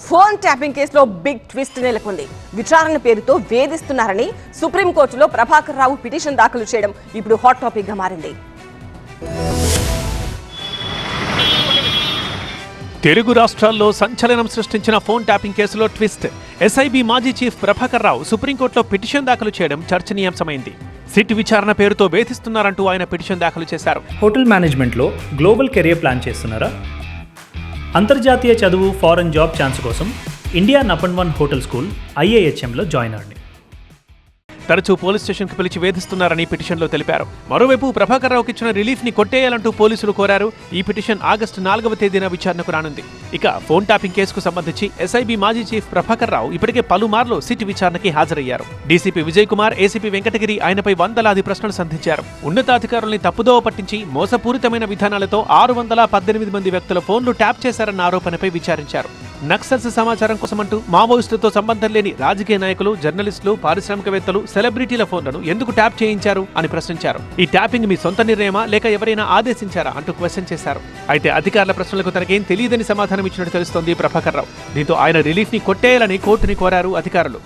Phone tapping కేసులో big twist నెలకొంది. విచారణ పేరుతో వేధిస్తున్నారని సుప్రీంకోర్టులో ప్రభాకర్ రావు పిటిషన్ దాఖలు చేయడం ఇప్పుడు హాట్ టాపిక్ గా మారింది. తెలుగు రాష్ట్రాల్లో సంచలనం సృష్టించిన ఫోన్ ట్యాపింగ్ కేసులో ట్విస్ట్. ఎస్ఐబి మాజీ చీఫ్ ప్రభాకర్ రావు సుప్రీంకోర్టులో పిటిషన్ దాఖలు చేయడం చర్చనీయాంశమైంది. సిట్ విచారణ పేరుతో వేధిస్తున్నారంటూ ఆయన పిటిషన్ దాఖలు చేశారు. హోటల్ మేనేజ్మెంట్లో గ్లోబల్ కెరియర్ ప్లాన్ చేస్తున్నారా? అంతర్జాతీయ చదువు, ఫారెన్ జాబ్ ఛాన్స్ కోసం ఇండియా నంబర్ 1 హోటల్ స్కూల్ IIHMలో జాయిన్ అవ్వండి. తరచూ పోలీస్ స్టేషన్కు పిలిచి వేధిస్తున్నారని పిటిషన్లో తెలిపారు. మరోవైపు ప్రభాకర్ రావుకి ఇచ్చిన రిలీఫ్ని కొట్టేయాలంటూ పోలీసులు కోరారు. ఈ పిటిషన్ ఆగస్టు 4వ తేదీన విచారణకు రానుంది. ఇక ఫోన్ ట్యాపింగ్ కేసుకు సంబంధించి ఎస్ఐబి మాజీ చీఫ్ ప్రభాకర్ రావు ఇప్పటికే పలుమార్లు సిట్ విచారణకి హాజరయ్యారు. డీసీపీ విజయ్ కుమార్, ఏసీపీ వెంకటగిరి ఆయనపై వందలాది ప్రశ్నలు సంధించారు. ఉన్నతాధికారుల్ని తప్పుదోవ పట్టించి మోసపూరితమైన విధానాలతో 618 మంది వ్యక్తుల ఫోన్లు ట్యాప్ చేశారన్న ఆరోపణపై విచారించారు. నక్సల్స్ సమాచారం కోసమంటూ మావోయిస్టులతో సంబంధం లేని రాజకీయ నాయకులు, జర్నలిస్టులు, పారిశ్రామికవేత్తలు, సెలబ్రిటీల ఫోన్లను ఎందుకు ట్యాప్ చేయించారు అని ప్రశ్నించారు. ఈ ట్యాపింగ్ మీ సొంత నిర్ణయమా లేక ఎవరైనా ఆదేశించారా అంటూ క్వశ్చన్ చేశారు. అయితే అధికారుల ప్రశ్నలకు తనకేం తెలియదని సమాధానం ఇచ్చినట్టు తెలుస్తోంది ప్రభాకర్ రావు. దీంతో ఆయన రిలీఫ్ ని కొట్టేయాలని కోర్టుని కోరారు అధికారులు.